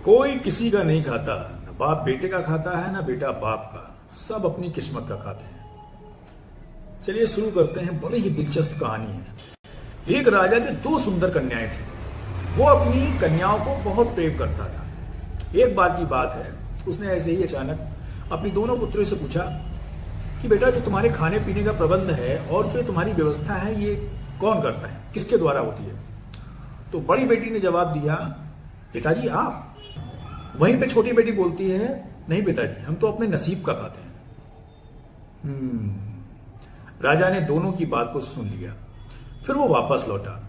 कोई किसी का नहीं खाता, न बाप बेटे का खाता है, न बेटा बाप का। सब अपनी किस्मत का खाते हैं। चलिए शुरू करते हैं। बड़ी ही दिलचस्प कहानी है। एक राजा के दो सुंदर कन्याएं थी। वो अपनी कन्याओं को बहुत प्रेम करता था। एक बार की बात है, उसने ऐसे ही अचानक अपनी दोनों पुत्रियों से पूछा कि बेटा, जो तुम्हारे खाने पीने का प्रबंध है और जो तुम्हारी व्यवस्था है, ये कौन करता है, किसके द्वारा होती है? तो बड़ी बेटी ने जवाब दिया, पिताजी आप। वहीं पे छोटी बेटी बोलती है, नहीं पिताजी, हम तो अपने नसीब का खाते हैं। राजा ने दोनों की बात को सुन लिया। फिर वो वापस लौटा।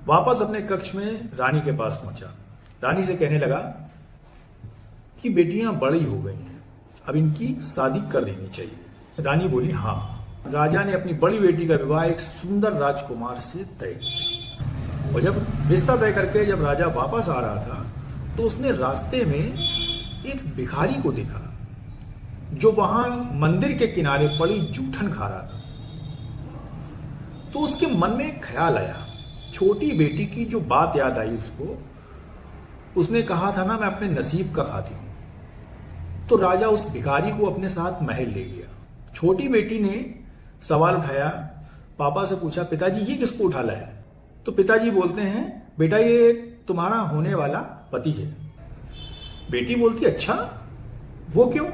वापस अपने कक्ष में रानी के पास पहुंचा। रानी से कहने लगा कि बेटियां बड़ी हो गई हैं, अब इनकी शादी कर देनी चाहिए। रानी बोली हाँ। राजा ने अपनी बड़ी बेटी का विवाह एक सुंदर राजकुमार से तय किया। और जब रिश्ता तय करके जब राजा वापस आ रहा था, तो उसने रास्ते में एक भिखारी को देखा जो वहां मंदिर के किनारे पड़ी जूठन खा रहा था। तो उसके मन में एक ख्याल आया। छोटी बेटी की जो बात याद आई उसको। उसने कहा था ना, मैं अपने नसीब का खाती हूं। तो राजा उस भिखारी को अपने साथ महल ले गया। छोटी बेटी ने सवाल उठाया, पापा से पूछा, पिताजी ये किसको उठा लाया है? तो पिताजी बोलते हैं, बेटा ये तुम्हारा होने वाला पति है। बेटी बोलती, अच्छा वो क्यों?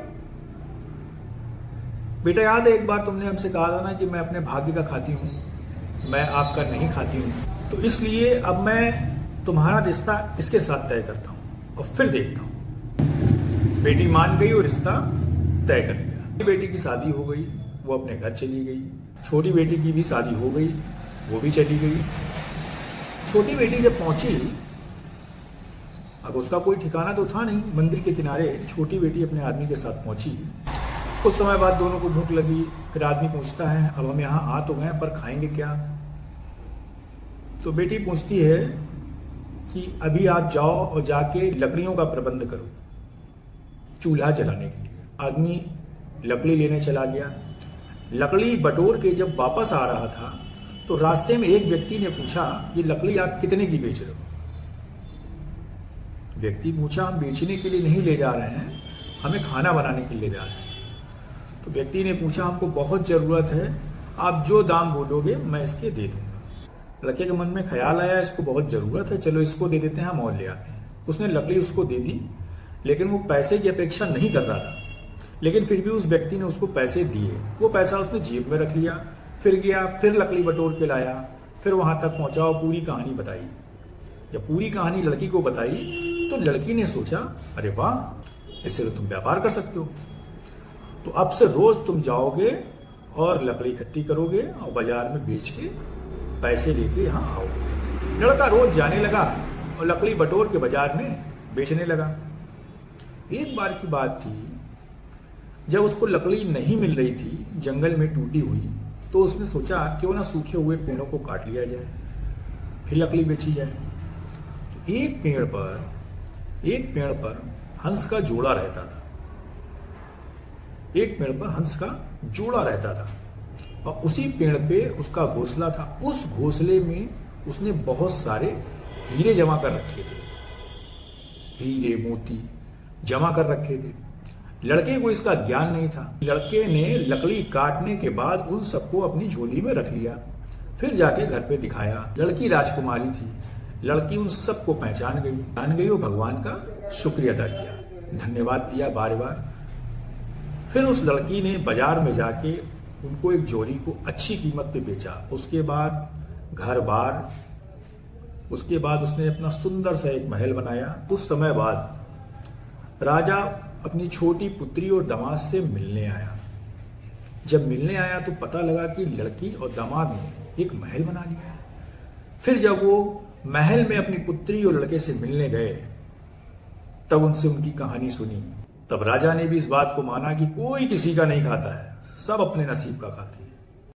बेटा याद है एक बार तुमने हमसे कहा था ना कि मैं अपने भाग्य का खाती हूं, मैं आपका नहीं खाती हूं, तो इसलिए अब मैं तुम्हारा रिश्ता इसके साथ तय करता हूं और फिर देखता हूं। बेटी मान गई और रिश्ता तय कर दिया। बेटी की शादी हो गई, वो अपने घर चली गई। छोटी बेटी की भी शादी हो गई, वो भी चली गई। छोटी बेटी जब पहुंची, अब उसका कोई ठिकाना तो था नहीं। मंदिर के किनारे छोटी बेटी अपने आदमी के साथ पहुंची। कुछ समय बाद दोनों को भूख लगी। फिर आदमी पूछता है, अब हम यहाँ आ तो गए पर खाएंगे क्या? तो बेटी पूछती है कि अभी आप जाओ और जाके लकड़ियों का प्रबंध करो चूल्हा जलाने के लिए। आदमी लकड़ी लेने चला गया। लकड़ी बटोर के जब वापस आ रहा था, तो रास्ते में एक व्यक्ति ने पूछा, ये लकड़ी आप कितने की बेच रहे हो? व्यक्ति पूछा, हम बेचने के लिए नहीं ले जा रहे हैं, हमें खाना बनाने के लिए ले जा रहे हैं। तो व्यक्ति ने पूछा, हमको बहुत जरूरत है, आप जो दाम बोलोगे मैं इसके दे दूंगा। लड़के के मन में ख्याल आया, इसको बहुत जरूरत है, चलो इसको दे देते हैं, हम और ले आते हैं। उसने लकड़ी उसको दे दी, लेकिन वो पैसे की अपेक्षा नहीं कर रहा था। लेकिन फिर भी उस व्यक्ति ने उसको पैसे दिए। वो पैसा उसने जेब में रख लिया। फिर गया, फिर लकड़ी बटोर के लाया, फिर वहां तक पहुंचा और पूरी कहानी बताई। जब पूरी कहानी लड़की को बताई, तो लड़की ने सोचा, अरे वाह, इससे तो तुम व्यापार कर सकते हो। तो अब से रोज तुम जाओगे और लकड़ी इकट्ठी करोगे और बाजार में बेच के पैसे लेके यहाँ आओगे। लड़का रोज जाने लगा और लकड़ी बटोर के बाजार में बेचने लगा। एक बार की बात थी, जब उसको लकड़ी नहीं मिल रही थी, जंगल में टूटी हुई, तो उसने सोचा क्यों ना सूखे हुए पेड़ों को काट लिया जाए, फिर लकड़ी बेची जाए। तो एक पेड़ पर हंस का जोड़ा रहता था। एक पेड़ पर हंस का जोड़ा रहता था और उसी पेड़ पे उसका घोंसला था। उस घोंसले में उसने बहुत सारे हीरे जमा कर रखे थे। हीरे मोती जमा कर रखे थे। लड़के को इसका ज्ञान नहीं था। लड़के ने लकड़ी काटने के बाद उन सबको अपनी झोली में रख लिया। फिर जाके घर पे दिखाया। लड़की राजकुमारी थी। लड़की उन सबको पहचान गई और भगवान का शुक्रिया अदा किया, धन्यवाद दिया बार बार। फिर उस लड़की ने बाजार में जाके उनको एक जोड़ी को अच्छी कीमत पे बेचा। उसके बाद घर बार, उसके बाद उसने अपना सुंदर सा एक महल बनाया। कुछ समय बाद राजा अपनी छोटी पुत्री और दामाद से मिलने आया। जब मिलने आया तो पता लगा कि लड़की और दामाद ने एक महल बना लिया है। फिर जब वो महल में अपनी पुत्री और लड़के से मिलने गए, तब उनसे उनकी कहानी सुनी। तब राजा ने भी इस बात को माना कि कोई किसी का नहीं खाता है, सब अपने नसीब का खाते हैं।